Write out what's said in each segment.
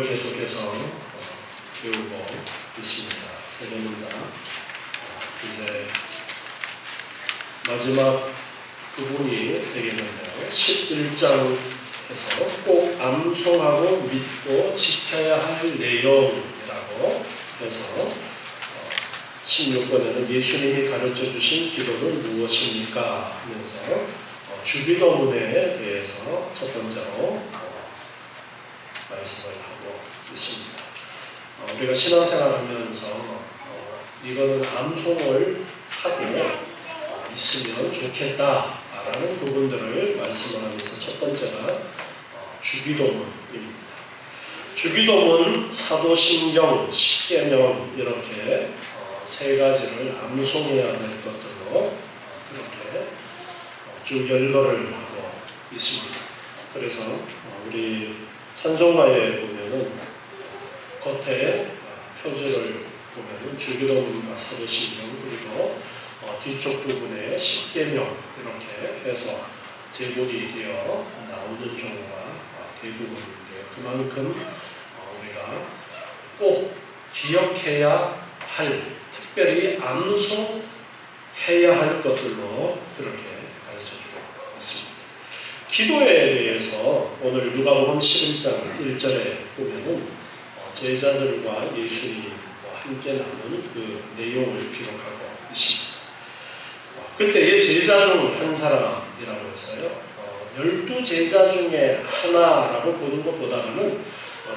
계속해서 배우고 있습니다. 세례입니다. 이제 마지막 부분이 되겠는데요. 11장에서 꼭 암송하고 믿고 지켜야 할 내용이라고 해서 16번에는 예수님이 가르쳐 주신 기도는 무엇입니까? 하면서 주기도문에 대해서 첫 번째로 말씀을 하고 있습니다. 우리가 신앙생활 하면서 이거는 암송을 하고 있으면 좋겠다라는 부분들을 말씀을 하면서 첫 번째가 주기도문입니다. 주기도문, 사도신경, 십계명 이렇게 세 가지를 암송해야 될 것들로 그렇게 쭉 열거를 하고 있습니다. 그래서 우리 찬송가에 보면은 겉에 표지를 보면은 주기도문과 사도신경 그리고 뒤쪽 부분에 십계명 이렇게 해서 제본이 되어 나오는 경우가 대부분인데요. 그만큼 우리가 꼭 기억해야 할, 특별히 암송해야 할 것들로 그렇게 가르쳐주고 있습니다. 기도에 대해서 오늘 누가복음 11장 1절에 보면은 제자들과 예수님과 함께 나눈 그 내용을 기록하고 있습니다. 그때의 제자 중 한 사람이라고 해서요. 12제자 중에 하나라고 보는 것보다는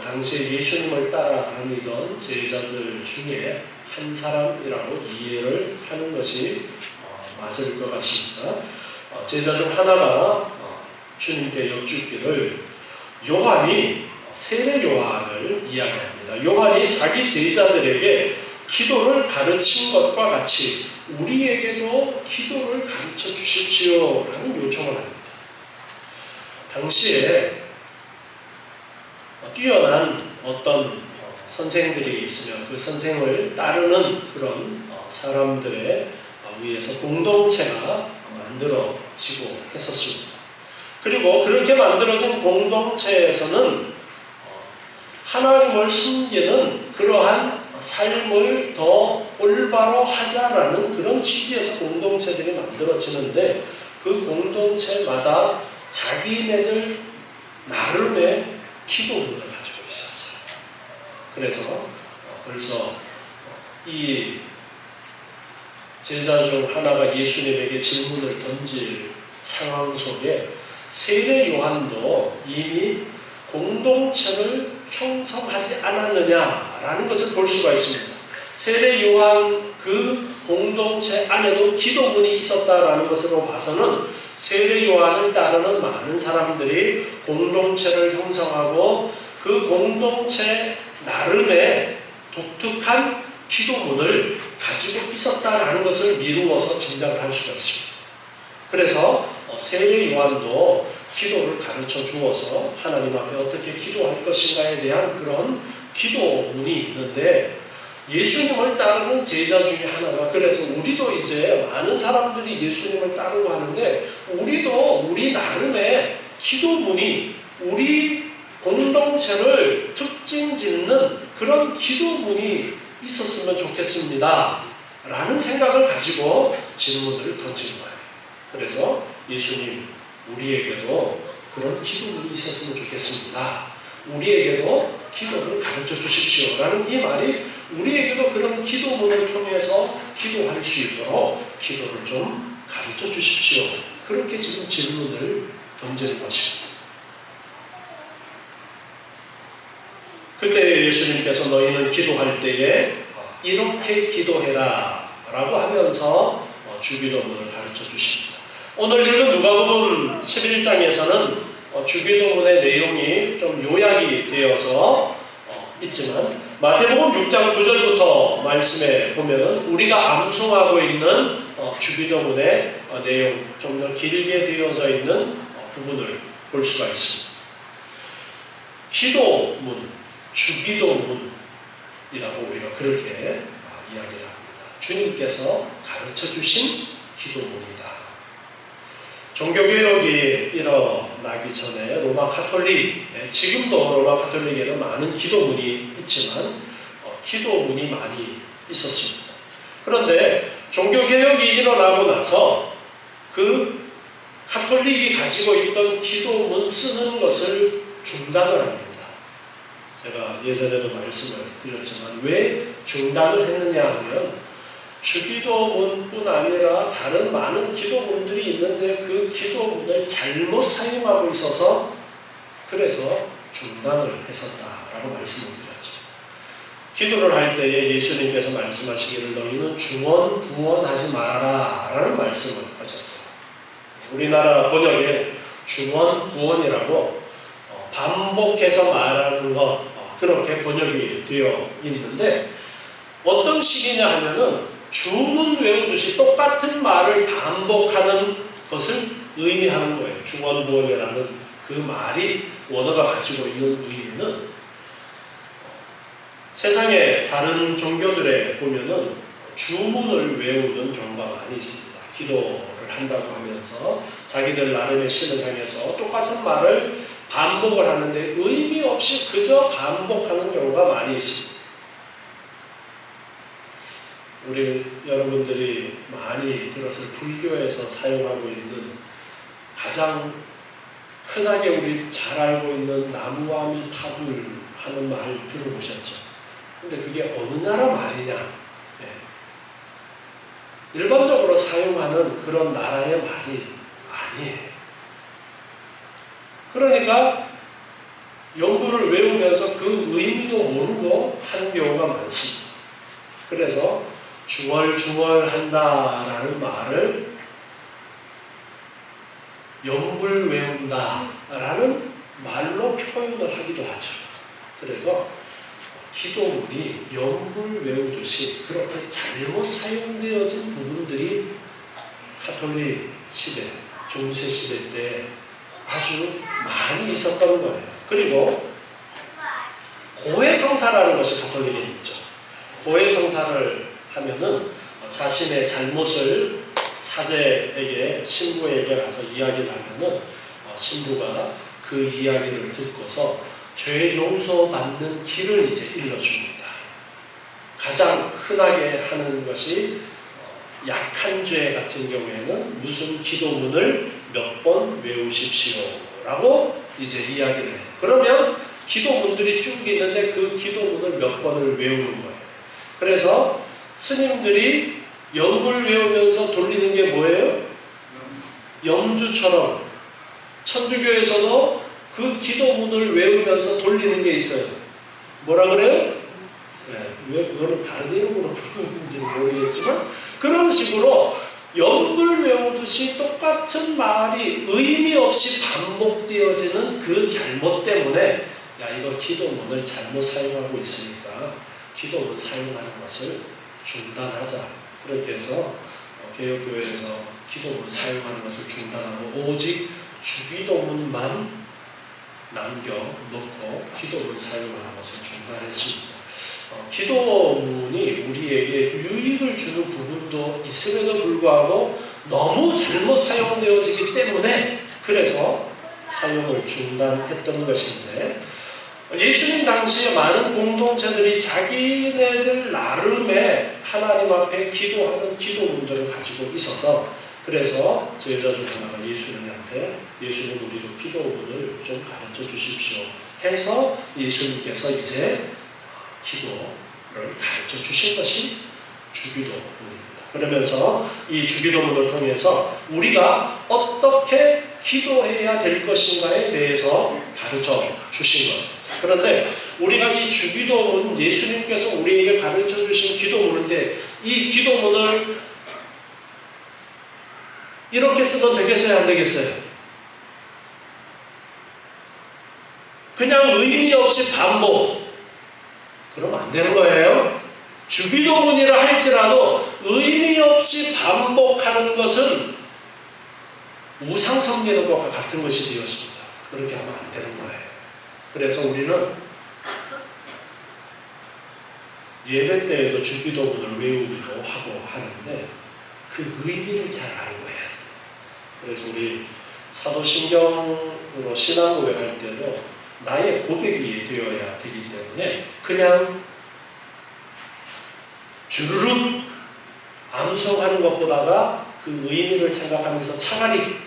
당시에 예수님을 따라다니던 제자들 중에 한 사람이라고 이해를 하는 것이 맞을 것 같습니다. 제자 중 하나가 주님께 여쭙기를 요한이 세례 요한을 이야기합니다. 요한이 자기 제자들에게 기도를 가르친 것과 같이 우리에게도 기도를 가르쳐 주십시오라는 요청을 합니다. 당시에 뛰어난 어떤 선생들이 있으면 그 선생을 따르는 그런 사람들에 의해서 공동체가 만들어지고 했었습니다. 그리고 그렇게 만들어진 공동체에서는 하나님을 섬기는 그러한 삶을 더 올바로 하자라는 그런 취지에서 공동체들이 만들어지는데 그 공동체마다 자기네들 나름의 기도문을 가지고 있었어요. 그래서 벌써 이 제자 중 하나가 예수님에게 질문을 던질 상황 속에 세례 요한도 이미 공동체를 형성하지 않았느냐라는 것을 볼 수가 있습니다. 세례 요한 그 공동체 안에도 기도문이 있었다라는 것으로 봐서는 세례 요한을 따르는 많은 사람들이 공동체를 형성하고 그 공동체 나름의 독특한 기도문을 가지고 있었다라는 것을 미루어서 짐작을 할 수가 있습니다. 그래서 세례 요한도 기도를 가르쳐 주어서 하나님 앞에 어떻게 기도할 것인가에 대한 그런 기도문이 있는데 예수님을 따르는 제자 중에 하나가 그래서 우리도 이제 많은 사람들이 예수님을 따르고 하는데 우리도 우리 나름의 기도문이 우리 공동체를 특징 짓는 그런 기도문이 있었으면 좋겠습니다 라는 생각을 가지고 질문을 던진 거예요. 그래서 예수님 우리에게도 그런 기도문이 있었으면 좋겠습니다. 우리에게도 기도를 가르쳐 주십시오 라는 이 말이 우리에게도 그런 기도문을 통해서 기도할 수 있도록 기도를 좀 가르쳐 주십시오. 그렇게 지금 질문을 던지는 것입니다. 그때 예수님께서 너희는 기도할 때에 이렇게 기도해라 라고 하면서 주기도문을 가르쳐 주십니다. 오늘 읽은 누가복음 11장에서는 주기도문의 내용이 좀 요약이 되어서 있지만 마태복음 6장 9절부터 말씀에 보면 우리가 암송하고 있는 주기도문의 내용 좀 더 길게 되어져 있는 부분을 볼 수가 있습니다. 기도문, 주기도문이라고 우리가 그렇게 이야기를 합니다. 주님께서 가르쳐 주신 기도문이다. 종교개혁이 일어나기 전에 로마 가톨릭, 지금도 로마 가톨릭에는 많은 기도문이 있지만 기도문이 많이 있었습니다. 그런데 종교개혁이 일어나고 나서 그 가톨릭이 가지고 있던 기도문 쓰는 것을 중단을 합니다. 제가 예전에도 말씀을 드렸지만 왜 중단을 했느냐 하면 주기도문뿐 아니라 다른 많은 기도문들이 있는데 그 기도문을 잘못 사용하고 있어서 그래서 중단을 했었다라고 말씀을 드렸죠. 기도를 할 때에 예수님께서 말씀하시기를 너희는 중언 부언하지 말아라 라는 말씀을 하셨어요. 우리나라 번역에 중언 부언이라고 반복해서 말하는 것 그렇게 번역이 되어 있는데 어떤 식이냐 하면은 주문 외우듯이 똑같은 말을 반복하는 것을 의미하는 거예요. 중언부언이라는 그 말이 원어가 가지고 있는 의미는 세상의 다른 종교들에 보면은 주문을 외우는 경우가 많이 있습니다. 기도를 한다고 하면서 자기들 나름의 신을 향해서 똑같은 말을 반복을 하는데 의미 없이 그저 반복하는 경우가 많이 있습니다. 우리 여러분들이 많이 들었을 불교에서 사용하고 있는 가장 흔하게 우리 잘 알고 있는 나무아미타불 하는 말 들어보셨죠? 근데 그게 어느 나라 말이냐? 일반적으로 사용하는 그런 나라의 말이 아니에요. 그러니까 연구를 외우면서 그 의미도 모르고 하는 경우가 많습니다. 그래서 중얼중얼한다라는 말을 연불 외운다라는 말로 표현을 하기도 하죠. 그래서 기도문이 연불 외우듯이 그렇게 잘못 사용되어진 부분들이 가톨릭 시대, 중세 시대 때 아주 많이 있었던 거예요. 그리고 고해성사라는 것이 가톨릭에 있죠. 고해성사를 하면은 자신의 잘못을 사제에게, 신부에게 가서 이야기를 하면은 신부가 그 이야기를 듣고서 죄 용서받는 길을 이제 일러줍니다. 가장 흔하게 하는 것이 약한 죄 같은 경우에는 무슨 기도문을 몇 번 외우십시오 라고 이제 이야기를 해요. 그러면 기도문들이 쭉 있는데 그 기도문을 몇 번을 외우는 거예요. 그래서 스님들이 연불 외우면서 돌리는 게 뭐예요? 염주처럼 천주교에서도 그 기도문을 외우면서 돌리는 게 있어요. 뭐라 그래요? 왜 그거는 다른 이름으로 부르는지 모르겠지만 그런 식으로 연불 외우듯이 똑같은 말이 의미 없이 반복되어지는 그 잘못 때문에 야 이거 기도문을 잘못 사용하고 있으니까 기도문 사용하는 것을 중단하자. 그렇게 해서 개혁교회에서 기도문 사용하는 것을 중단하고 오직 주기도문만 남겨놓고 기도문 사용하는 것을 중단했습니다. 기도문이 우리에게 유익을 주는 부분도 있음에도 불구하고 너무 잘못 사용되어지기 때문에 그래서 사용을 중단했던 것인데 예수님 당시에 많은 공동체들이 자기네들 나름의 하나님 앞에 기도하는 기도문들을 가지고 있어서 그래서 제자 중 하나가 예수님한테 예수님 우리도 기도문을 좀 가르쳐 주십시오 해서 예수님께서 이제 기도를 가르쳐 주신 것이 주기도문입니다. 그러면서 이 주기도문을 통해서 우리가 어떻게 기도해야 될 것인가에 대해서 가르쳐 주신 것. 그런데 우리가 이 주기도문 예수님께서 우리에게 가르쳐 주신 기도문인데 이 기도문을 이렇게 쓰면 되겠어요? 안 되겠어요? 그냥 의미 없이 반복. 그러면 안 되는 거예요. 주기도문이라 할지라도 의미 없이 반복하는 것은 우상 숭배하는 것과 같은 것이 되었습니다. 그렇게 하면 안 되는 거예요. 그래서 우리는 예배 때에도 주기도문을 외우기도 하고 하는데 그 의미를 잘 알고 해야 돼요. 그래서 우리 사도신경으로 신앙 고백할 때도 나의 고백이 되어야 되기 때문에 그냥 주르륵 암송하는 것보다가 그 의미를 생각하면서 차라리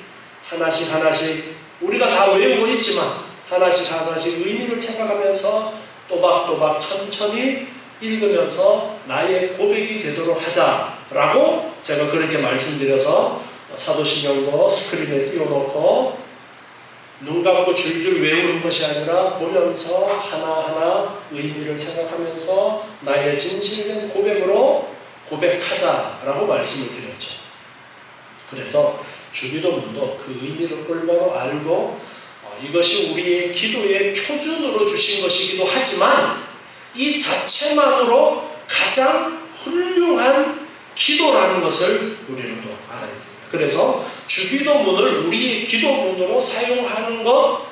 하나씩 하나씩 우리가 다 외우고 있지만 하나씩 하나씩 의미를 생각하면서 또박또박 천천히 읽으면서 나의 고백이 되도록 하자라고 제가 그렇게 말씀드려서 사도신경도 스크린에 띄워놓고 눈 감고 줄줄 외우는 것이 아니라 보면서 하나하나 의미를 생각하면서 나의 진실된 고백으로 고백하자라고 말씀을 드렸죠. 그래서 주기도문도 그 의미를 올바로 알고 이것이 우리의 기도의 표준으로 주신 것이기도 하지만 이 자체만으로 가장 훌륭한 기도라는 것을 우리는 또 알아야 됩니다. 그래서 주기도문을 우리의 기도문으로 사용하는 것,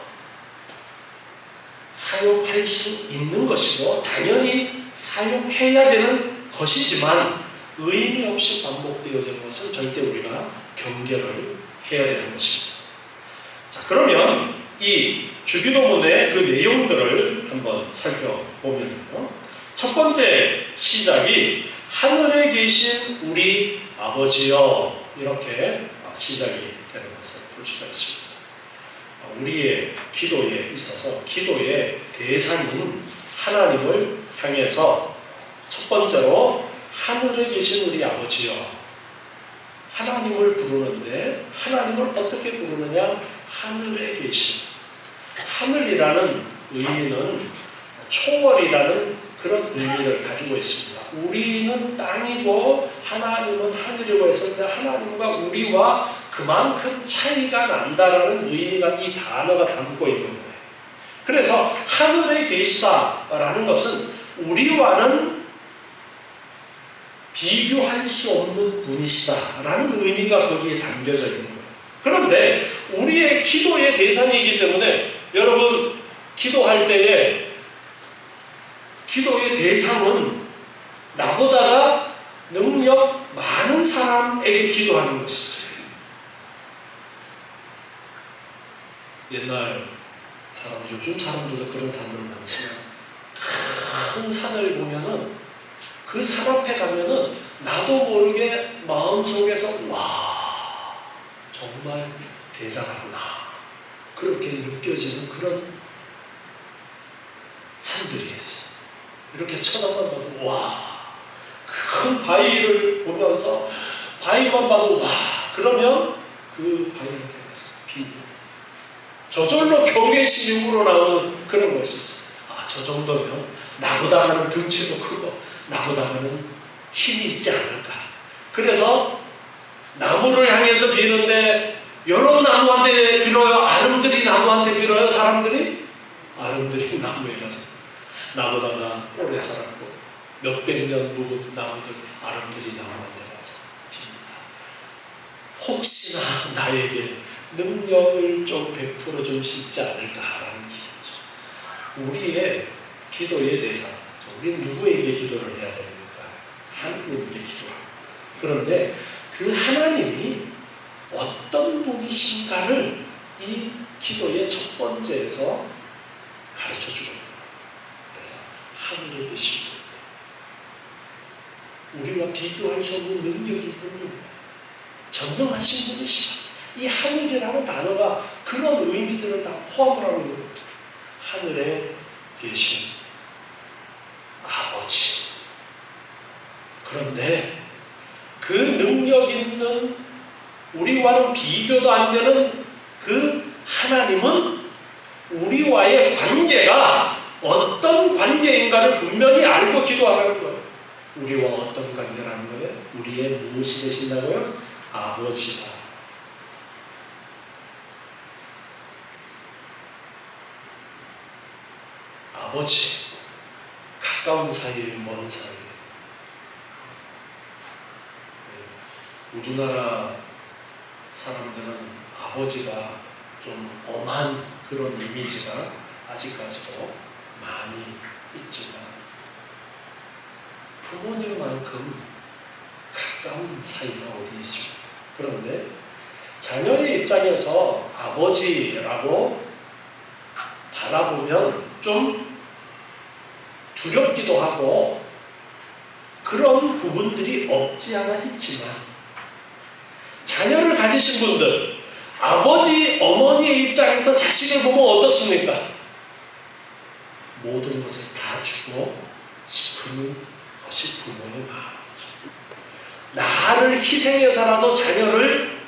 사용할 수 있는 것이고 당연히 사용해야 되는 것이지만 의미 없이 반복되어지는 것은 절대 우리가 경계를 해야 되는 것입니다. 자, 그러면 이 주기도문의 그 내용들을 한번 살펴보면요. 첫 번째 시작이 하늘에 계신 우리 아버지여 이렇게 시작이 되는 것을 볼 수가 있습니다. 우리의 기도에 있어서 기도의 대상인 하나님을 향해서 첫 번째로 하늘에 계신 우리 아버지여 하나님을 부르는데 하나님을 어떻게 부르느냐? 하늘에 계신 하늘이라는 의미는 초월이라는 그런 의미를 가지고 있습니다. 우리는 땅이고 하나님은 하늘이고 했을 때 하나님과 우리와 그만큼 차이가 난다라는 의미가 이 단어가 담고 있는 거예요. 그래서 하늘에 계시다라는 것은 우리와는 비교할 수 없는 분이시다라는 의미가 거기에 담겨져 있는 거예요. 그런데 우리의 기도의 대상이기 때문에 여러분 기도할 때에 기도의 대상은 나보다가 능력 많은 사람에게 기도하는 것이죠. 옛날 사람, 요즘 사람들도 그런 사람들 많지만 큰 산을 보면은 그 산 앞에 가면은 나도 모르게 마음속에서 와 정말 대단하구나 그렇게 느껴지는 그런 산들이 있어. 이렇게 쳐다만 봐도 와 큰 바위를 보면서 바위만 봐도 와 그러면 그 바위한테 가서 비밀 저절로 경외심이 우러나오는 그런 것이 있어. 아, 저 정도면 나보다는 등치도 크고 나보다는 힘이 있지 않을까. 그래서 나무를 향해서 비는데 여러 나무한테 빌어요? 아름드리 나무한테 빌어요? 사람들이? 아름드리 나무에 가서 나보다가 오래 살았고 몇백 년 묵은 나무들 아름드리 나무한테 가서 빕니다. 혹시나 나에게 능력을 좀 베풀어 줄 수 있지 않을까라는 기도죠. 우리의 기도의 대상, 우리는 누구에게 기도를 해야 됩니까? 하나님께 기도합니다. 그런데 그 하나님이 어떤 분이신가를 이 기도의 첫 번째에서 가르쳐주고 있습니다. 그래서 하늘에 계신 분, 우리와 비교할 수 없는 능력이 있는 분, 전능하신 분이시다. 이 하늘이라는 단어가 그런 의미들을 다 포함을 하고 있는 겁니다. 하늘에 계신 아버지. 그런데 그 능력 있는 우리와는 비교도 안 되는 그 하나님은 우리와의 관계가 어떤 관계인가를 분명히 알고 기도하라는 거예요. 우리와 어떤 관계라는 거예요? 우리의 무엇이 되신다고요? 아버지다. 아버지. 가까운 사이, 먼 사이. 우리나라 사람들은 아버지가 좀 엄한 그런 이미지가 아직까지도 많이 있지만 부모님만큼 가까운 사이가 어디 있습니까? 그런데 자녀의 입장에서 아버지라고 바라보면 좀 두렵기도 하고 그런 부분들이 없지 않아 있지만, 자녀를 가지신 분들, 아버지, 어머니의 입장에서 자식을 보면 어떻습니까? 모든 것을 다 주고 싶은 것이 부모의 마음이죠. 나를 희생해서라도 자녀를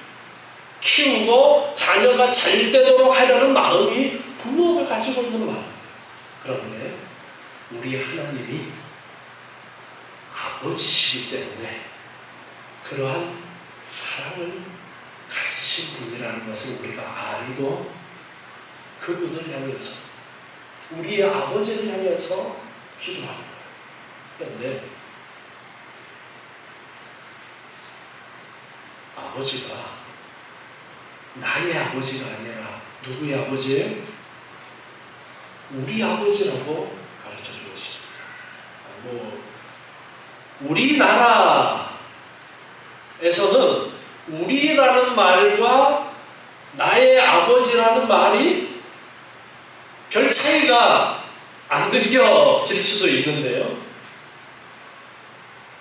키우고 자녀가 잘 되도록 하려는 마음이 부모가 가지고 있는 마음. 그런데 우리 하나님이 아버지시기 때문에 그러한 사랑을 가지신 분이라는 것을 우리가 알고 그분을 향해서, 우리의 아버지를 향해서 기도합니다. 그런데 아버지가 나의 아버지가 아니라 누구의 아버지예요? 우리 아버지라고 가르쳐주고 있습니다. 우리나라에서는 우리라는 말과 나의 아버지라는 말이 별 차이가 안 느껴질 수도 있는데요.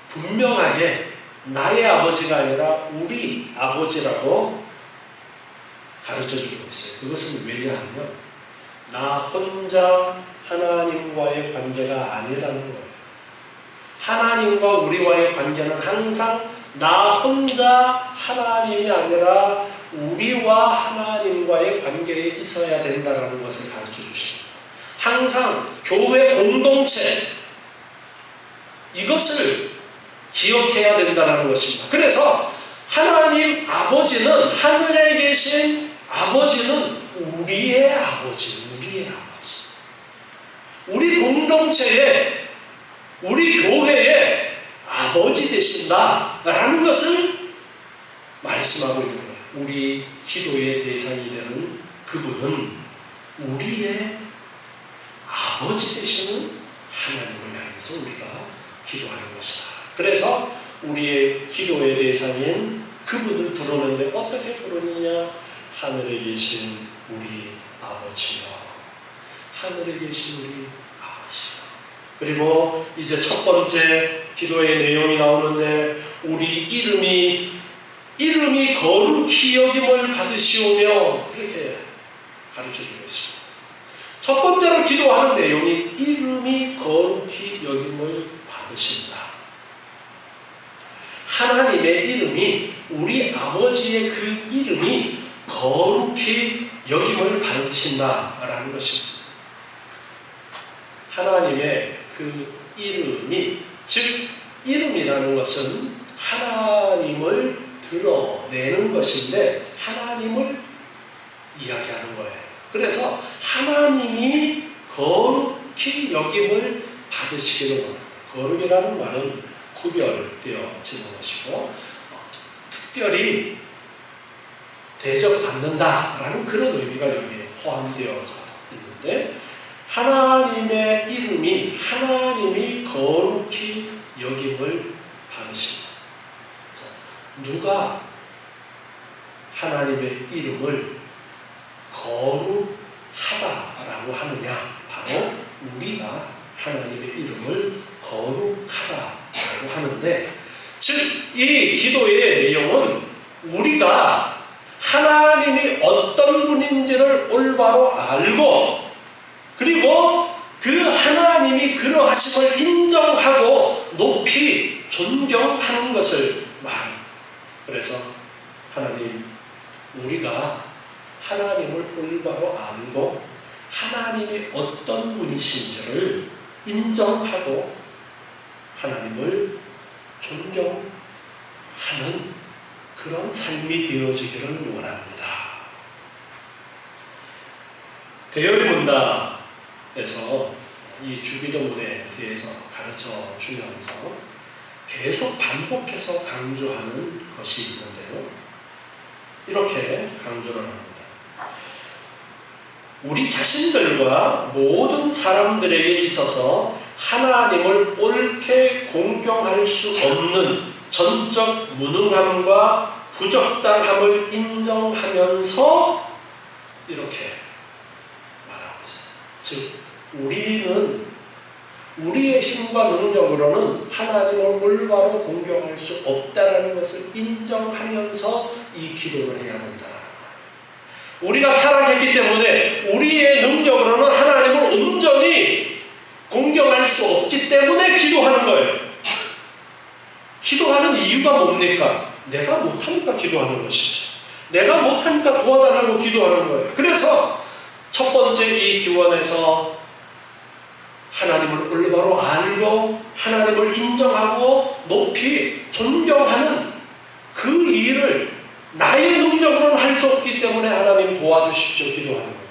분명하게 나의 아버지가 아니라 우리 아버지라고 가르쳐주고 있어요. 그것은 왜냐하면 나 혼자 하나님과의 관계가 아니라는 거예요. 하나님과 우리와의 관계는 항상 나 혼자 하나님이 아니라 우리와 하나님과의 관계에 있어야 된다는 것을 가르쳐 주십니다. 항상 교회 공동체, 이것을 기억해야 된다는 것입니다. 그래서 하나님 아버지는, 하늘에 계신 아버지는 우리의 아버지, 우리의 아버지. 우리 공동체에, 우리 교회에 아버지 되신다라는 것을 말씀하고 있는 거예요. 우리 기도의 대상이 되는 그분은 우리의 아버지 되시는 하나님을 향해서 우리가 기도하는 것이다. 그래서 우리의 기도의 대상인 그분을 부르는데 어떻게 부르느냐? 하늘에 계신 우리 아버지여, 하늘에 계신 우리 아버지여. 그리고 이제 첫 번째 기도의 내용이 나오는데, 우리 이름이 거룩히 여김을 받으시오며, 이렇게 가르쳐주고 있습니다. 첫 번째로 기도하는 내용이 이름이 거룩히 여김을 받으신다. 하나님의 이름이, 우리 아버지의 그 이름이 거룩히 여김을 받으신다라는 것입니다. 하나님의 그 이름이, 즉 이름이라는 것은 하나님을 드러내는 것인데 하나님을 이야기하는 거예요. 그래서 하나님이 거룩히 여김을 받으시기를 원합니다. 거룩이라는 말은 구별되어지는 것이고 특별히 대접받는다라는 그런 의미가 여기에 포함되어져 있는데, 하나님의 이름이, 하나님이 거룩히 여김을 받으신다. 누가 하나님의 이름을 거룩하다라고 하느냐? 바로 우리가 하나님의 이름을 거룩하다라고 하는데, 즉 이 기도의 내용은 우리가 하나님이 어떤 분인지를 올바로 알고, 그리고 그 하나님이 그러하심을 인정하고 높이 존경하는 것을 말합니다. 그래서 하나님, 우리가 하나님을 올바로 알고 하나님이 어떤 분이신지를 인정하고 하나님을 존경하는 그런 삶이 되어지기를 원합니다. 대열문답에서 이 주기도문에 대해서 가르쳐 주면서 계속 반복해서 강조하는 것이 있는데요. 이렇게 강조를 합니다. 우리 자신들과 모든 사람들에게 있어서 하나님을 옳게 공경할 수 없는 전적 무능함과 부적당함을 인정하면서 이렇게 말하고 있어요. 즉 우리는 우리의 힘과 능력으로는 하나님을 올바로 공경할 수 없다라는 것을 인정하면서 이 기도를 해야 된다. 우리가 타락했기 때문에 우리의 능력으로는 하나님을 온전히 공경할 수 없기 때문에 기도하는 거예요. 기도하는 이유가 뭡니까? 내가 못하니까 기도하는 것이죠. 내가 못하니까 도와달라고 기도하는 거예요. 그래서 첫 번째 이 기원에서 하나님을 올바로 알고 하나님을 인정하고 높이 존경하는 그 일을 나의 능력으로는 할 수 없기 때문에 하나님 도와주십시오 기도하는 겁니다.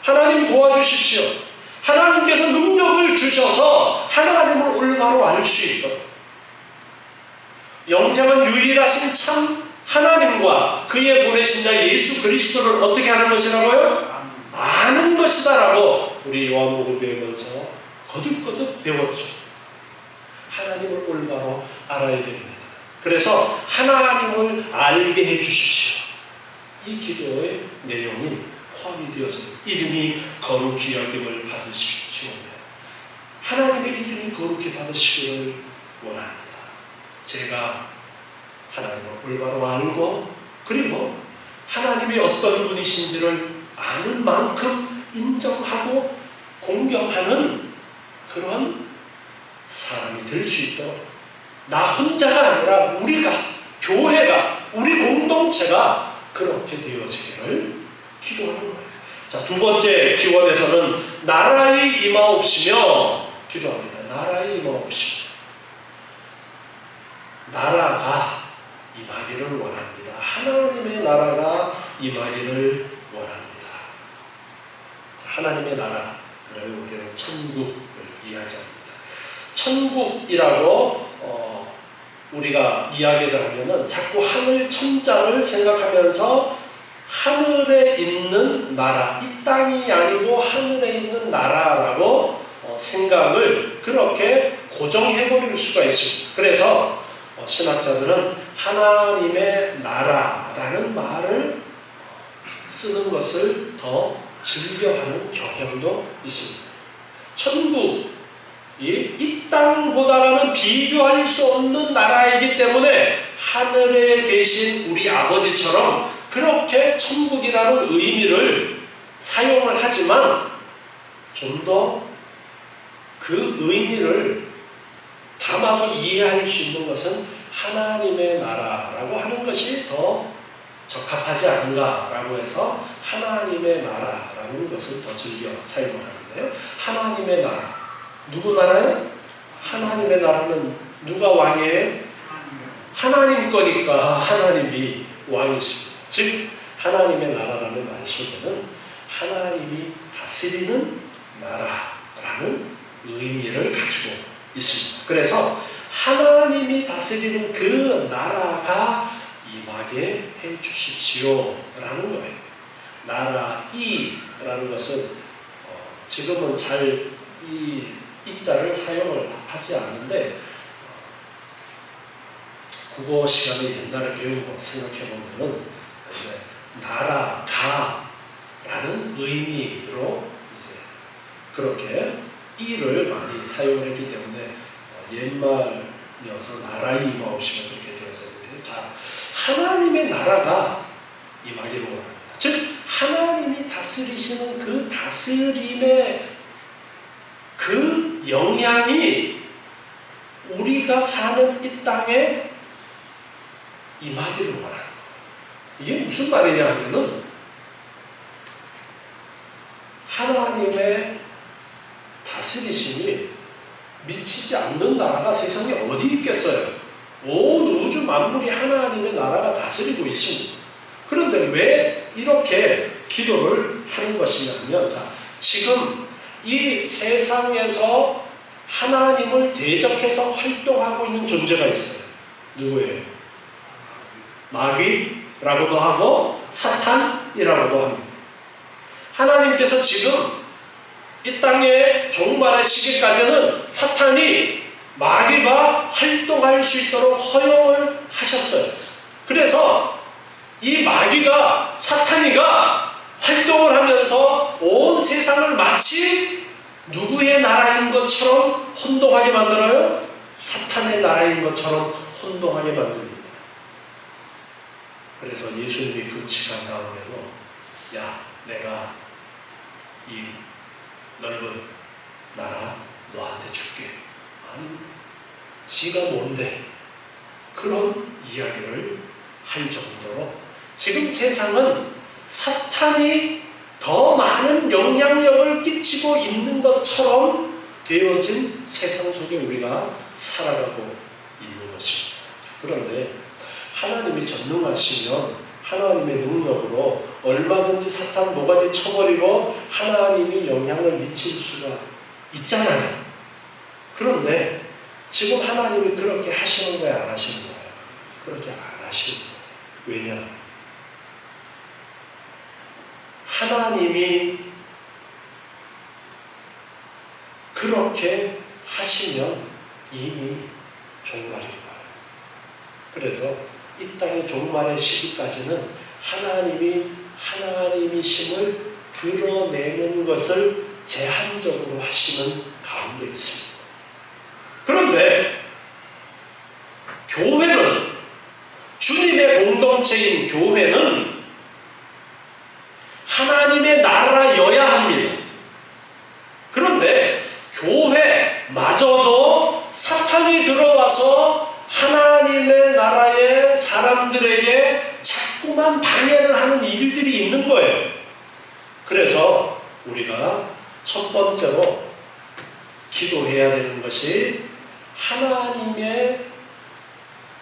하나님 도와주십시오. 하나님께서 능력을 주셔서 하나님을 올바로 알 수 있도록 영생은 유일하신 참 하나님과 그의 보내신 자 예수 그리스도를 어떻게 하는 것이라고요? 아는 것이다라고 우리 요한복음 배우면서 거듭거듭 배웠죠. 하나님을 올바로 알아야 됩니다. 그래서 하나님을 알게 해주십시오. 이 기도의 내용이 포함이 되어서 이름이 거룩히 여김을 받으십시오. 하나님의 이름이 거룩히 받으시기를 원합니다. 제가 하나님을 올바로 알고 그리고 하나님이 어떤 분이신지를 아는 만큼 인정하고 공경하는 그런 사람이 될 수 있도록 나 혼자가 아니라 우리가 교회가 우리 공동체가 그렇게 되어지기를 기도하는 거예요. 자, 두 번째 기원에서는 나라의 임하옵시며 기도합니다. 나라의 임하옵시며 나라가 임하기를 원합니다. 하나님의 나라가 임하기를 원합니다. 자, 하나님의 나라를 우리는 천국을 이야기합니다. 천국이라고 우리가 이야기를 하면은 자꾸 하늘 천장을 생각하면서 하늘에 있는 나라, 이 땅이 아니고 하늘에 있는 나라라고 생각을 그렇게 고정해버릴 수가 있습니다. 그래서 신학자들은 하나님의 나라라는 말을 쓰는 것을 더 즐겨하는 경향도 있습니다. 천국이 이 땅보다는 비교할 수 없는 나라이기 때문에 하늘에 계신 우리 아버지처럼 그렇게 천국이라는 의미를 사용을 하지만 좀 더 그 의미를 담아서 이해할 수 있는 것은 하나님의 나라라고 하는 것이 더 적합하지 않은가라고 해서 하나님의 나라라는 것을 더 즐겨 사용을 하는데요. 하나님의 나라. 누구 나라요? 하나님의 나라는 누가 왕이에요? 하나님 거니까 하나님이 왕이십니다. 즉 하나님의 나라라는 말 속에는 하나님이 다스리는 나라라는 의미를 가지고 있습니다. 그래서 하나님이 다스리는 그 나라가 임하게 해 주십시오 라는 거예요. 나라이라는 것은 지금은 잘 이 자를 사용을 하지 않는데 국어 시간에 옛날에 배운 거 생각해보면은 이제 나라가라는 의미로 이제 그렇게 이를 많이 사용했기 때문에 옛말이어서 나라의 임하옵시면 그렇게 되어져 있는데, 자, 하나님의 나라가 임하기를 원합니다. 즉 하나님이 다스리시는 그 다스림의 그 영향이 우리가 사는 이 땅에 임하기를 원하는 거예요. 이게 무슨 말이냐 하면은 하나님의 다스리심이 미치지 않는 나라가 세상에 어디 있겠어요? 온 우주 만물이 하나님의 나라가 다스리고 있습니다. 그런데 왜 이렇게 기도를 하는 것이냐면, 자, 지금 이 세상에서 하나님을 대적해서 활동하고 있는 존재가 있어요. 누구예요? 마귀라고도 하고 사탄이라고도 합니다. 하나님께서 지금 이 땅의 종말의 시기까지는 사탄이 마귀가 활동할 수 있도록 허용을 하셨어요. 그래서 이 마귀가, 사탄이가 활동을 하면서 온 세상을 마치 누구의 나라인 것처럼 혼동하게 만들어요? 사탄의 나라인 것처럼 혼동하게 만듭니다. 그래서 예수님이 금식한 다음에도 야, 내가 이 넓은 나라 너한테 줄게. 아니, 지가 뭔데? 그런 이야기를 할 정도로 지금 세상은 사탄이 더 많은 영향력을 끼치고 있는 것처럼 되어진 세상 속에 우리가 살아가고 있는 것입니다. 그런데 하나님이 전능하시면 하나님의 능력으로 얼마든지 사탄 모가지 쳐버리고 하나님이 영향을 미칠 수가 있잖아요. 그런데 지금 하나님이 그렇게 하시는 거예요? 안 하시는 거예요? 그렇게 안 하시는 거예요. 왜냐? 하나님이 그렇게 하시면 이미 종말인 거예요. 그래서 이 땅의 종말의 시기까지는 하나님이 하나님이심을 드러내는 것을 제한적으로 하시는 가운데 있습니다. 그런데 교회는, 주님의 공동체인 교회는 하나님의 나라여야 합니다. 그런데 교회마저도 사탄이 들어와서 하나님의 나라의 사람들에게 자꾸만 방해를 하는 일들이 있는 거예요. 그래서 우리가 첫 번째로 기도해야 되는 것이 하나님의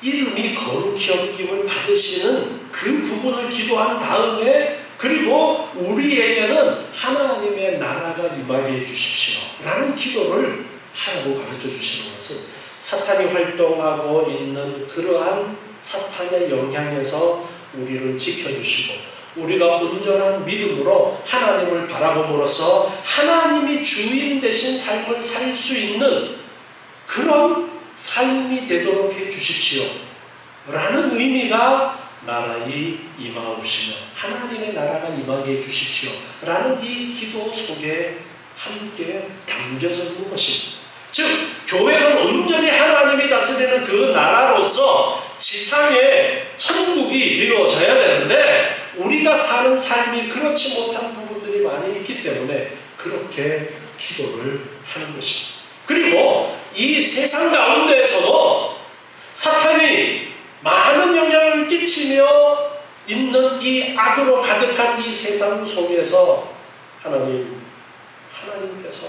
이름이 거룩히 여김을 받으시는 그 부분을 기도한 다음에, 그리고 우리에게는 하나님의 나라가 임하게 해주십시오 라는 기도를 하라고 가르쳐 주시는 것은 사탄이 활동하고 있는 그러한 사탄의 영향에서 우리를 지켜주시고 우리가 온전한 믿음으로 하나님을 바라봄으로써 하나님이 주인 되신 삶을 살 수 있는 그런 삶이 되도록 해주십시오 라는 의미가 나라의 임하오시며 하나님의 나라가 임하게 해주십시오 라는 이 기도 속에 함께 담겨져 있는 것입니다. 즉 교회는 온전히 하나님이 다스리는 그 나라로서 지상에 천국이 되어져야 되는데 우리가 사는 삶이 그렇지 못한 부분들이 많이 있기 때문에 그렇게 기도를 하는 것입니다. 그리고 이 세상 가운데에서도 사탄이 많은 영향을 끼치며 있는 이 악으로 가득한 이 세상 속에서 하나님께서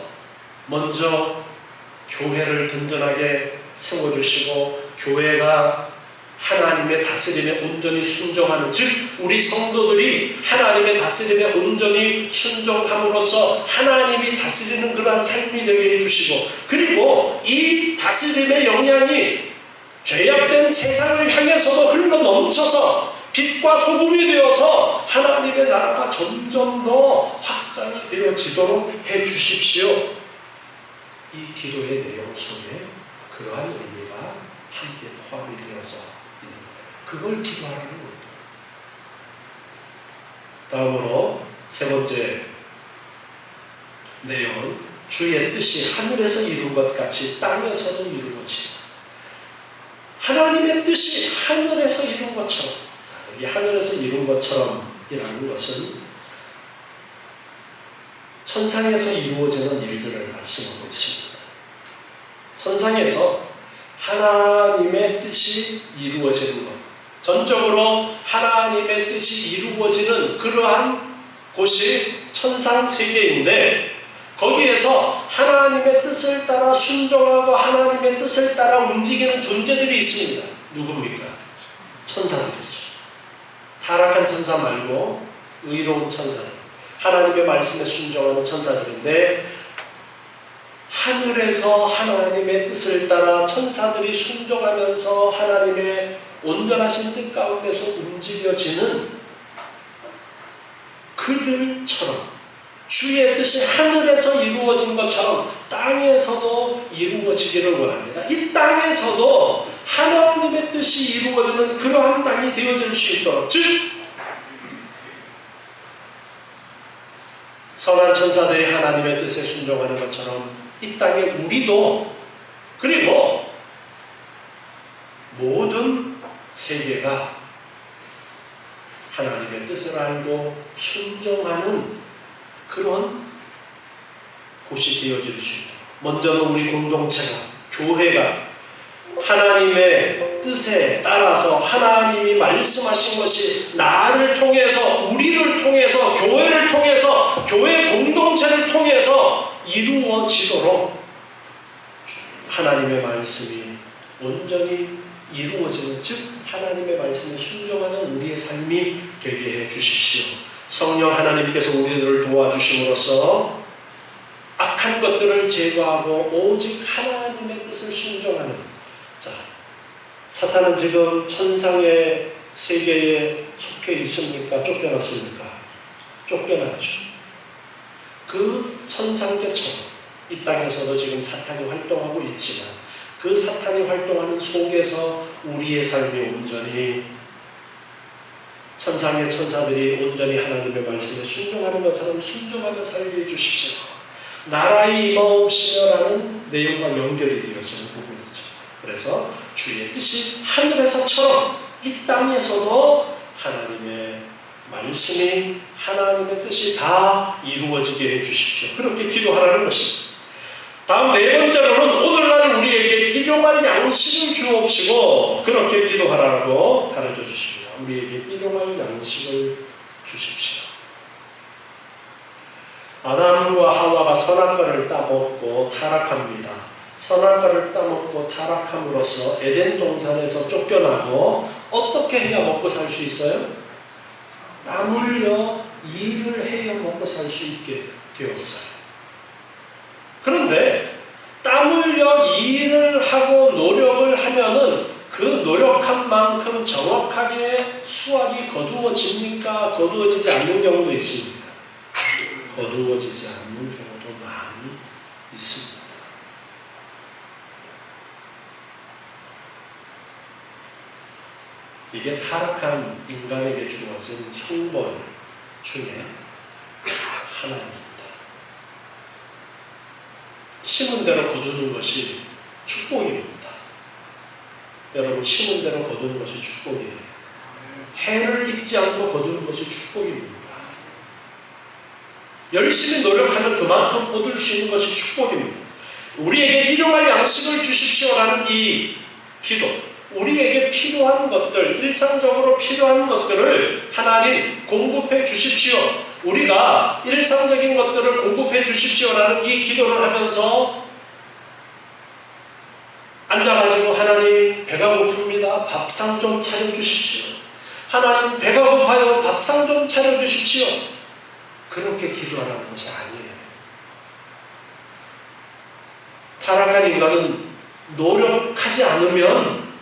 먼저 교회를 든든하게 세워주시고 교회가 하나님의 다스림에 온전히 순종하는, 즉 우리 성도들이 하나님의 다스림에 온전히 순종함으로써 하나님이 다스리는 그러한 삶이 되게 해주시고, 그리고 이 다스림의 영향이 죄악된 세상을 향해서도 흘러 넘쳐서 빛과 소금이 되어서 하나님의 나라가 점점 더 확장이 되어지도록 해주십시오. 이 기도의 내용 속에 그러한 의미가 함께 포함이 되어져 있는 거예요. 그걸 기도하라는 겁니다. 다음으로 세 번째 내용은 주의 뜻이 하늘에서 이룬 것 같이 땅에서도 이루어지라. 하나님의 뜻이 하늘에서 이룬 것처럼, 여기 하늘에서 이룬 것처럼 이라는 것은 천상에서 이루어지는 일들을 말씀하고 있습니다. 천상에서 하나님의 뜻이 이루어지는 것, 전적으로 하나님의 뜻이 이루어지는 그러한 곳이 천상 세계인데, 거기에서 하나님의 뜻을 따라 순종하고 하나님의 뜻을 따라 움직이는 존재들이 있습니다. 누굽니까? 천사들이죠. 타락한 천사 말고 의로운 천사들, 하나님의 말씀에 순종하는 천사들인데, 하늘에서 하나님의 뜻을 따라 천사들이 순종하면서 하나님의 온전하신 뜻 가운데서 움직여지는 그들처럼 주의 뜻이 하늘에서 이루어진 것처럼 땅에서도 이루어지기를 원합니다. 이 땅에서도 하나님의 뜻이 이루어지는 그러한 땅이 되어질 수 있도록, 즉 선한 천사들이 하나님의 뜻에 순종하는 것처럼 이 땅에 우리도, 그리고 모든 세계가 하나님의 뜻을 알고 순종하는 그런 곳이 되어질 수 있도록, 먼저는 우리 공동체가, 교회가 하나님의 뜻에 따라서 하나님이 말씀하신 것이 나를 통해서, 우리를 통해서, 교회를 통해서, 교회 공동체를 통해서 이루어지도록 하나님의 말씀이 온전히 이루어지는, 즉 하나님의 말씀에 순종하는 우리의 삶이 되게 해 주십시오. 성령 하나님께서 우리들을 도와주심으로써 악한 것들을 제거하고 오직 하나님의 뜻을 순종하는, 자, 사탄은 지금 천상의 세계에 속해 있습니까? 쫓겨났습니까? 쫓겨났죠. 그 천상계처럼 이 땅에서도 지금 사탄이 활동하고 있지만 그 사탄이 활동하는 속에서 우리의 삶이 온전히, 천상의 천사들이 온전히 하나님의 말씀에 순종하는 것처럼 순종하는 삶이 해주십시오. 나라의 임하옵시며라는 내용과 연결이 되어지는 부분이죠. 그래서 주의 뜻이 하늘에서처럼 이 땅에서도 하나님의 말씀이, 하나님의 뜻이 다 이루어지게 해주십시오. 그렇게 기도하라는 것입니다. 다음 네 번째로는 오늘날 우리에게 일용할 양식을 주옵시고, 그렇게 기도하라고 가르쳐 주십니다. 우리에게 일용할 양식을 주십시오. 아담과 하와가 선악과를 따먹고 타락합니다. 선악과를 따먹고 타락함으로써 에덴 동산에서 쫓겨나고 어떻게 해야 먹고 살 수 있어요? 땀 흘려 일을 해야 먹고 살 수 있게 되었어요. 그런데 땀 흘려 일을 하고 노력을 하면은 그 노력한 만큼 정확하게 수확이 거두어집니까? 거두어지지 않는 경우도 있습니다. 거두어지지 않는 경우도 많이 있습니다. 이게 타락한 인간에게 주어진 형벌 중에 하나입니다. 심은 대로 거두는 것이 축복입니다. 여러분, 심은 대로 거두는 것이 축복이에요. 해를 입지 않고 거두는 것이 축복입니다. 열심히 노력하면 그만큼 얻을 수 있는 것이 축복입니다. 우리에게 일용할 양식을 주십시오라는 이 기도, 우리에게 필요한 것들, 일상적으로 필요한 것들을 하나님 공급해 주십시오. 우리가 일상적인 것들을 공급해 주십시오라는 이 기도를 하면서 앉아가지고 하나님 배가 고픕니다. 밥상 좀 차려주십시오. 하나님 배가 고파요. 밥상 좀 차려주십시오. 그렇게 기도하라는 것이 아니에요. 타락한 인간은 노력하지 않으면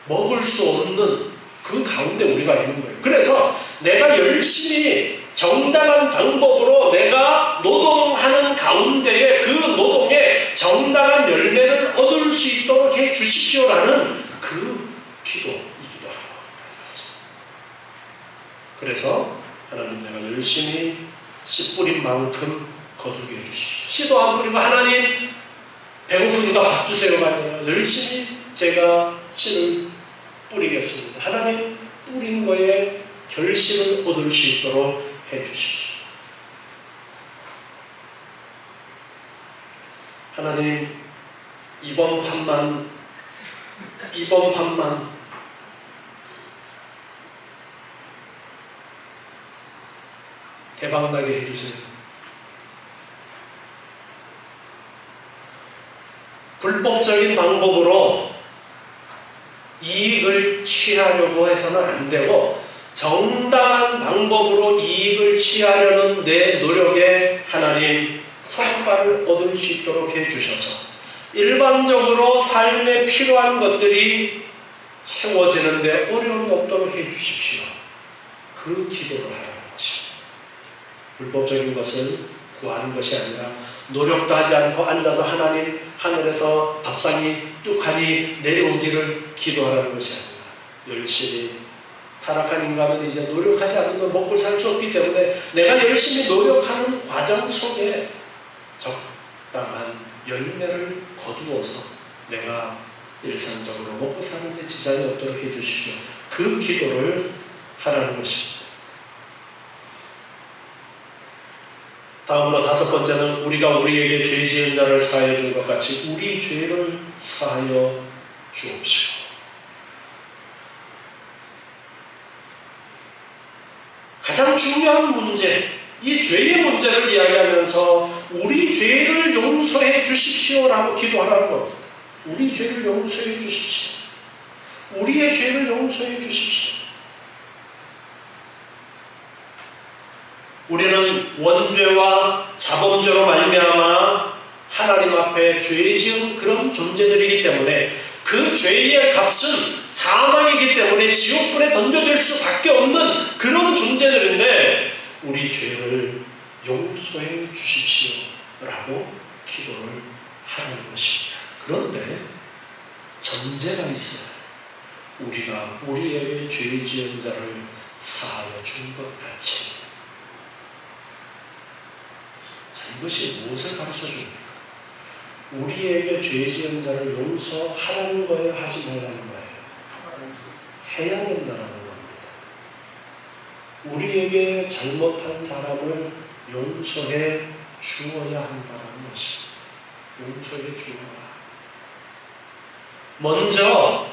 먹을 수 없는 그 가운데 우리가 있는 거예요. 그래서 내가 열심히 정당한 방법으로 내가 노동하는 가운데에 그 노동에 정당한 열매를 얻을 수 있도록 해 주십시오라는 그 기도이기도 하고 그렇습니다. 그래서 하나님, 내가 열심히 씨 뿌린 만큼 거두게 해주십시오. 씨도 안 뿌리고 하나님 배고프니까 밥 주세요가 아니라 열심히 제가 씨를 뿌리겠습니다. 하나님 뿌린 거에 결실을 얻을 수 있도록 해주십시오. 하나님, 이번 판만 대박나게 해주세요. 불법적인 방법으로 이익을 취하려고 해서는 안 되고 정당한 방법으로 이익을 취하려는 내 노력에 하나님 성과를 얻을 수 있도록 해주셔서 일반적으로 삶에 필요한 것들이 채워지는데 어려움이 없도록 해주십시오. 그 기도를 하라는 것입니다. 불법적인 것을 구하는 것이 아니라 노력도 하지 않고 앉아서 하나님 하늘에서 밥상이 뚝하니 내려오기를 기도하라는 것이 아니라 열심히 타락한 인간은 이제 노력하지 않으면 먹고 살 수 없기 때문에 내가 열심히 노력하는 과정 속에 적당한 열매를 거두어서 내가 일상적으로 먹고 사는데 지장이 없도록 해주시죠. 그 기도를 하라는 것입니다. 다음으로 다섯 번째는 우리가 우리에게 죄 지은 자를 사하여 준 것 같이 우리 죄를 사하여 주옵시고. 가장 중요한 문제, 이 죄의 문제를 이야기하면서 우리 죄를 용서해 주십시오라고 기도하라는 겁니다. 우리 죄를 용서해 주십시오. 우리의 죄를 용서해 주십시오. 우리는 원죄와 자범죄로 말미암아 하나님 앞에 죄 지은 그런 존재들이기 때문에 그 죄의 값은 사망이기 때문에 지옥불에 던져질 수밖에 없는 그런 존재들인데 우리 죄를 용서해 주십시오라고 기도를 하는 것입니다. 그런데 전제가 있어요. 우리가 우리에게 죄 지은 자를 사하여 준 것 같이. 이것이 무엇을 가르쳐 줍니까? 우리에게 죄 지은 자를 용서하라는 거예요? 하지 말라는 거예요? 해야 된다는 겁니다. 우리에게 잘못한 사람을 용서해 주어야 한다는 것입니다. 용서해 주어라. 먼저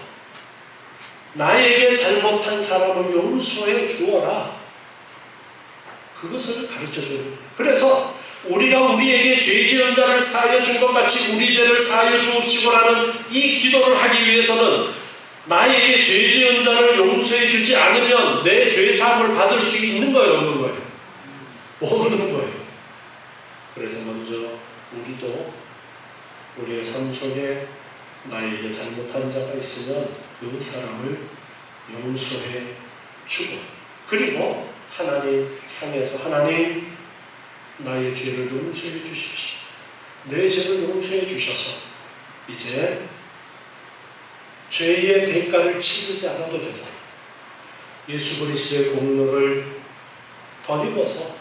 나에게 잘못한 사람을 용서해 주어라. 그것을 가르쳐 줍니다. 그래서 우리가 우리에게 죄 지은 자를 사하여 준 것 같이 우리 죄를 사하여 주옵시고라는 이 기도를 하기 위해서는 나에게 죄 지은 자를 용서해 주지 않으면 내 죄 사함을 받을 수 있는 거예요? 없는 거예요? 없는 거예요. 그래서 먼저 우리도 우리의 삶 속에 나에게 잘못한 자가 있으면 그 사람을 용서해 주고, 그리고 하나님 향해서 하나님 나의 죄를 용서해 주십시오. 내 죄를 용서해 주셔서 이제 죄의 대가를 치르지 않아도 되도록 예수 그리스도의 공로를 덧입어서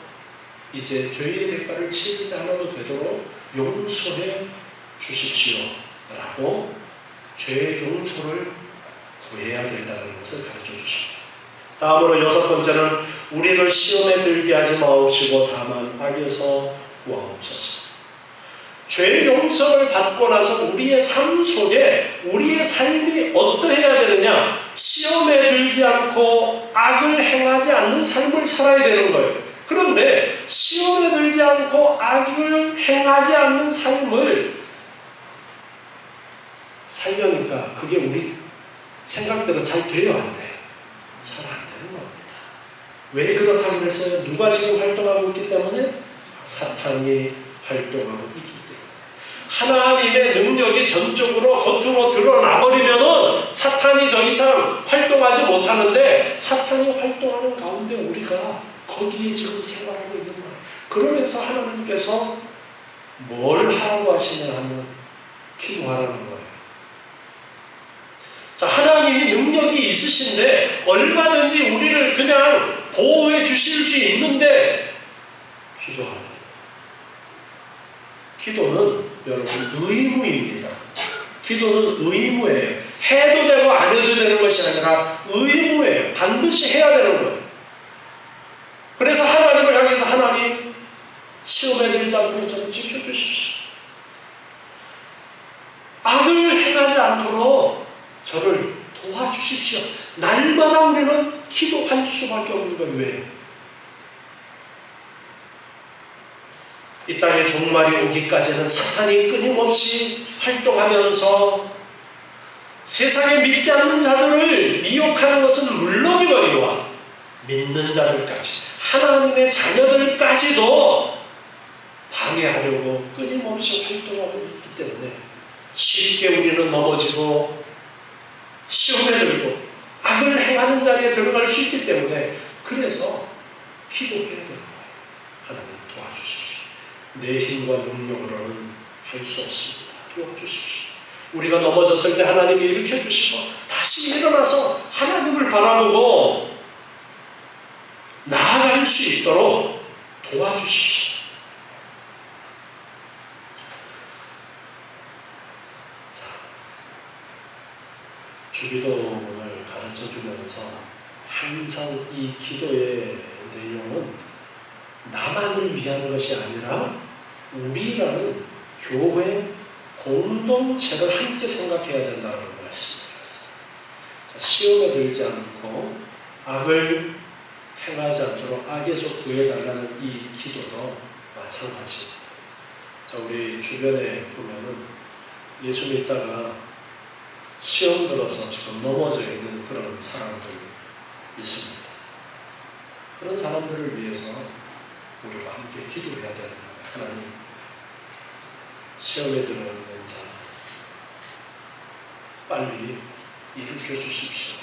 이제 죄의 대가를 치르지 않아도 되도록 용서해 주십시오라고 죄의 용서를 구해야 된다는 것을 가르쳐 주십니다. 다음으로 여섯 번째는 우리를 시험에 들게 하지 마옵시고 다만 악에서 구하옵소서. 죄 용서를 받고 나서 우리의 삶 속에 우리의 삶이 어떠해야 되느냐? 시험에 들지 않고 악을 행하지 않는 삶을 살아야 되는 거예요. 그런데 시험에 들지 않고 악을 행하지 않는 삶을 살려니까 그게 우리 생각대로 잘 돼요, 안 돼요? 잘 안 되는 겁니다. 왜 그렇다고 그랬어요? 누가 지금 활동하고 있기 때문에? 사탄이 활동하고 있기 때문에. 하나님의 능력이 전적으로 겉으로 드러나버리면은 사탄이 더 이상 활동하지 못하는데 사탄이 활동하는 가운데 우리가 거기에 지금 생활하고 있는 거예요. 그러면서 하나님께서 뭘 하라고 하시냐 하면 기도하라는 거예요. 자, 하나님이 능력이 있으신데 얼마든지 우리를 그냥 보호해 주실 수 있는데 기도하라. 기도는 여러분 의무입니다. 기도는 의무예요. 해도 되고 안 해도 되는 것이 아니라 의무예요. 반드시 해야 되는 거예요. 그래서 하나님을 향해서 하나님 시험에 들지 않도록 저를 지켜주십시오. 악을 행하지 않도록 저를 도와주십시오. 날마다 우리는 기도할 수밖에 없는 거예요. 왜? 이 땅에 종말이 오기까지는 사탄이 끊임없이 활동하면서 세상에 믿지 않는 자들을 미혹하는 것은 물론이거니와 믿는 자들까지 하나님의 자녀들까지도 방해하려고 끊임없이 활동하고 있기 때문에 쉽게 우리는 넘어지고 시험에 들고 악을 행하는 자리에 들어갈 수 있기 때문에 그래서 기도해야 되는 거예요. 하나님 도와주십시오. 내 힘과 능력으로는 할 수 없습니다. 도와주십시오. 우리가 넘어졌을 때 하나님이 일으켜 주시고 다시 일어나서 하나님을 바라보고 나아갈 수 있도록 도와주십시오. 자, 주기도문을 가르쳐주면서 항상 이 기도의 내용은 나만을 위한 것이 아니라 우리라는 교회 공동체를 함께 생각해야 된다는 말씀이었어요. 시험에 들지 않고 악을 행하지 않도록 악에서 구해달라는 이 기도도 마찬가지입니다. 우리 주변에 보면은 예수 믿다가 시험 들어서 지금 넘어져 있는 그런 사람들 있습니다. 그런 사람들을 위해서 우리가 함께 기도해야 되는 거예요. 하나님, 시험에 들어있는 자 빨리 일으켜 주십시오.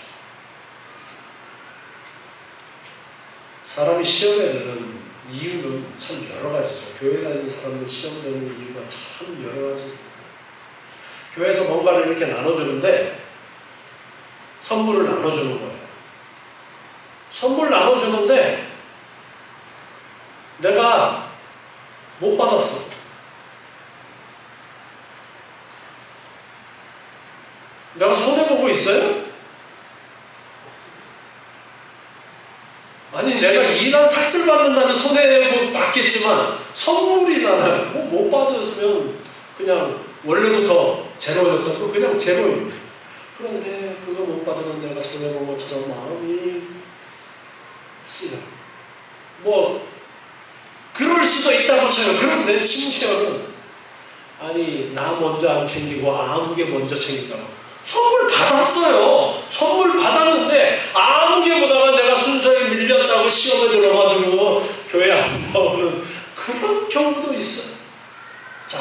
사람이 시험에 드는 이유는 참 여러 가지죠. 교회 다니는 사람들 시험 드는 이유가 참 여러 가지입니다. 교회에서 뭔가를 이렇게 나눠주는데 선물을 나눠주는 거예요. 선물 나눠주는데 내가 못 받았어. 내가 손해보고 있어요? 아니, 내가 일한 삭슬 받는다면 손해 받겠지만 선물이잖아요. 못 받았으면 그냥 원래부터 제로였던 거 그냥 제로입니다. 그런데 그거 못 받으면 내가 손해본 것처럼 마음이 쓰여. 그럴 수도 있다고 쳐요. 그런데 심지어는 아니, 나 먼저 안 챙기고 아무개 먼저 챙긴다고. 선물 받았어요. 선물 받았는데 아무개보다가 내가 순서에 밀렸다고 시험에 들어가지고 교회 안 나오는 그런 경우도 있어요. 자,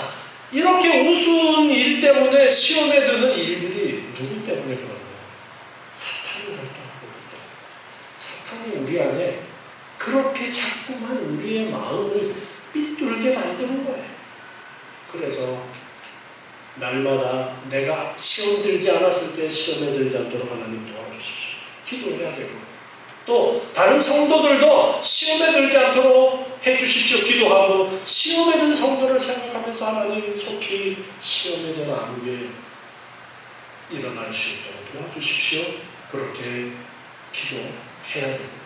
이렇게 우스운 일 때문에 시험에 드는 일들이 누구 때문에 그런 거예요? 사탄이 활동하고 있다. 사탄이 우리 안에 그렇게 자꾸만 우리의 마음을 삐뚤게 만드는 거예요. 그래서 날마다 내가 시험 들지 않았을 때 시험에 들지 않도록 하나님 도와주십시오. 기도해야 되고, 또 다른 성도들도 시험에 들지 않도록 해주십시오. 기도하고, 시험에 든 성도를 생각하면서 하나님 속히 시험에 든 아무게 일어날 수 있도록 도와주십시오. 그렇게 기도해야 됩니다.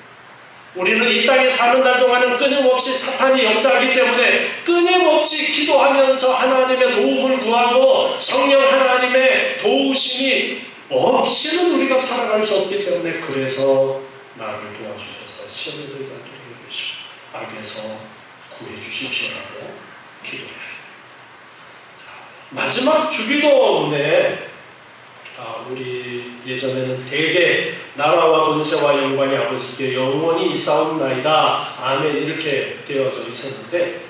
우리는 이 땅에 사는 날 동안은 끊임없이 사탄이 역사하기 때문에 끊임없이 기도하면서 하나님의 도움을 구하고 성령 하나님의 도우심이 없이는 우리가 살아갈 수 없기 때문에, 그래서 나를 도와주셔서 시험에 들지 않도록 해주시고 악에서 구해주십시오라고 기도해요. 마지막 주기도문에 우리 예전에는 대개 나라와 권세와 영광이 아버지께 영원히 있사옵나이다 아멘 이렇게 되어져 있었는데,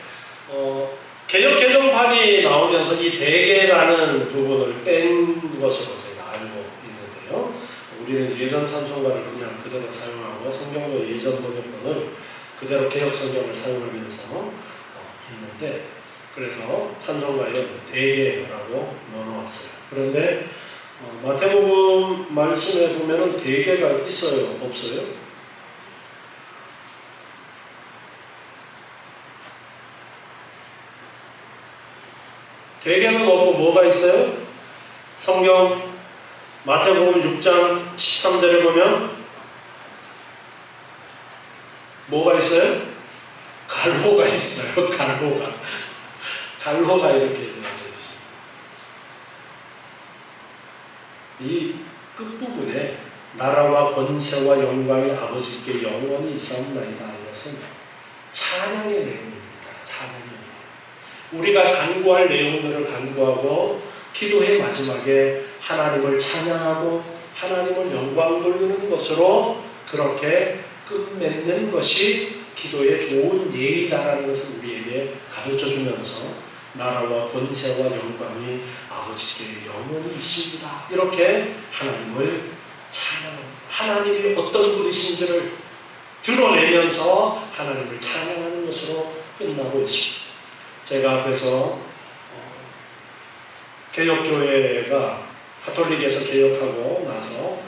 개역 개정판이 나오면서 이 대개라는 부분을 뺀 것으로 제가 알고 있는데요. 우리는 예전 찬송가를 그냥 그대로 사용하고 성경도 예전 번역본을 그대로 개역 성경을 사용하면서 있는데, 그래서 찬송가에 대개라고 넣어놨어요. 그런데 마태복음 말씀에 보면은 대개가 있어요? 없어요? 대개는 없고 뭐가 있어요? 성경 마태복음 6장 13절에 보면 뭐가 있어요? 갈로가 있어요. 갈로가 이렇게 되어져 있어요. 이 끝부분에 나라와 권세와 영광이 아버지께 영원히 있사옵나이다, 이것은 찬양의 내용입니다. 찬양의 내용. 우리가 간구할 내용들을 간구하고 기도의 마지막에 하나님을 찬양하고 하나님을 영광 돌리는 것으로 그렇게 끝맺는 것이 기도의 좋은 예의다라는 것을 우리에게 가르쳐주면서 나라와 권세와 영광이 아버지께 영원히 있습니다, 이렇게 하나님을 찬양합니다. 하나님이 어떤 분이신지를 드러내면서 하나님을 찬양하는 것으로 끝나고 있습니다. 제가 앞에서 개혁교회가 가톨릭에서 개혁하고 나서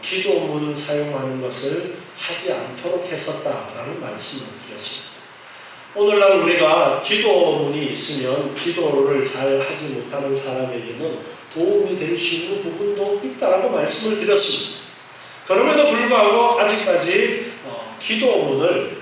기도문 사용하는 것을 하지 않도록 했었다라는 말씀을 드렸습니다. 오늘날 우리가 기도문이 있으면 기도를 잘 하지 못하는 사람에게는 도움이 될 수 있는 부분도 있다라고 말씀을 드렸습니다. 그럼에도 불구하고 아직까지 기도문을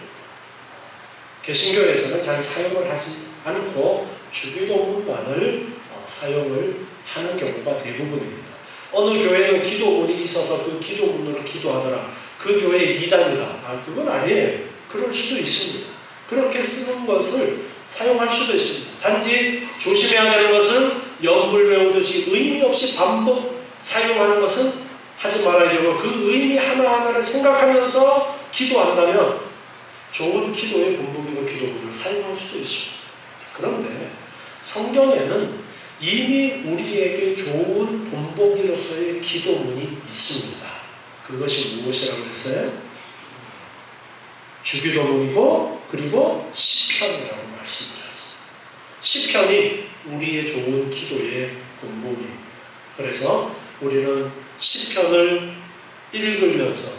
개신교에서는 잘 사용을 하지 않고 주기도문만을 사용을 하는 경우가 대부분입니다. 어느 교회는 기도문이 있어서 그 기도문으로 기도하더라. 그 교회 이단이다. 그건 아니에요. 그럴 수도 있습니다. 그렇게 쓰는 것을 사용할 수도 있습니다. 단지 조심해야 되는 것은 연불 외우듯이 의미 없이 반복 사용하는 것은 하지 말아야 되고 그 의미 하나하나를 생각하면서 기도한다면 좋은 기도의 본보기로 기도문을 사용할 수도 있습니다. 그런데 성경에는 이미 우리에게 좋은 본보기로서의 기도문이 있습니다. 그것이 무엇이라고 했어요? 주기도문이고 그리고 시편이라고 말씀드렸어요. 시편이 우리의 좋은 기도의 본보기입니다. 그래서 우리는 시편을 읽으면서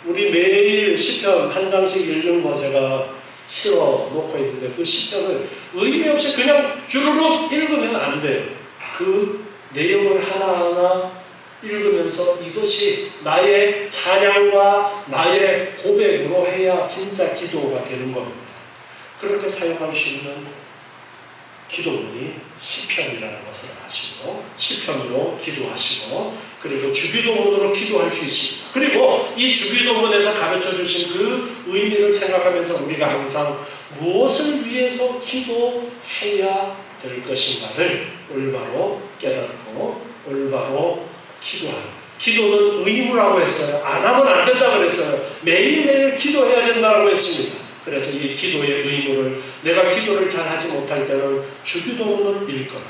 우리 매일 시편 한 장씩 읽는 거 제가 실어 놓고 있는데 그 시편을 의미 없이 그냥 주르륵 읽으면 안 돼요. 그 내용을 하나하나 읽으면서 이것이 나의 찬양과 나의 고백으로 해야 진짜 기도가 되는 겁니다. 그렇게 사용할 수 있는 기도문이 시편이라는 것을 아시고 시편으로 기도하시고 그리고 주기도문으로 기도할 수 있습니다. 그리고 이 주기도문에서 가르쳐 주신 그 의미를 생각하면서 우리가 항상 무엇을 위해서 기도해야 될 것인가를 올바로 깨닫고 올바로 기도하는. 기도는 의무라고 했어요. 안 하면 안 된다고 그랬어요. 매일매일 기도해야 된다고 했습니다. 그래서 이 기도의 의무를 내가 기도를 잘 하지 못할 때는 주기도문을 읽거나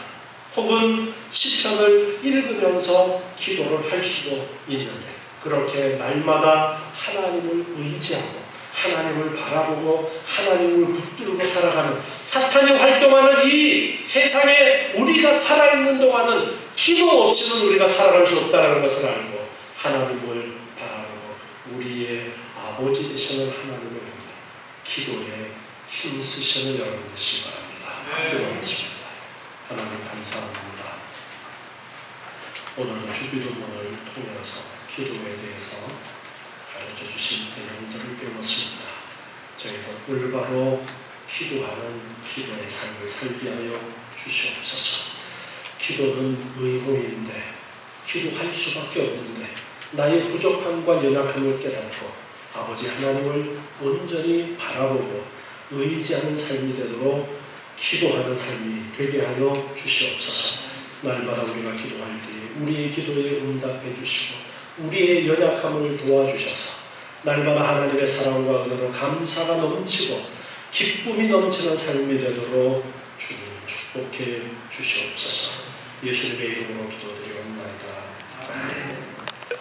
혹은 시편을 읽으면서 기도를 할 수도 있는데 그렇게 날마다 하나님을 의지하고 하나님을 바라보고 하나님을 붙들고 살아가는 사탄이 활동하는 이 세상에 우리가 살아있는 동안은 기도 없이는 우리가 살아갈 수 없다는 것을 알고 하나님을 바라보고 우리의 아버지 되시는 하나님을 기도에 힘쓰시는 여러분 되시기 바랍니다. 기도하겠습니다. 하나님 감사합니다. 오늘 주기도문을 통해서 기도에 대해서 가르쳐 주신 내용들을 배웠습니다. 저희도 올바로 기도하는 기도의 삶을 살게 하여 주시옵소서. 기도는 의무인데 기도할 수밖에 없는데 나의 부족함과 연약함을 깨닫고 아버지 하나님을 온전히 바라보고 의지하는 삶이 되도록 기도하는 삶이 되게 하여 주시옵소서. 날마다 우리가 기도할 때 우리의 기도에 응답해 주시고 우리의 연약함을 도와주셔서 날마다 하나님의 사랑과 은혜로 감사가 넘치고 기쁨이 넘치는 삶이 되도록 주님 축복해 주시옵소서. 예수님의 이름으로 기도드리옵나이다. 아멘.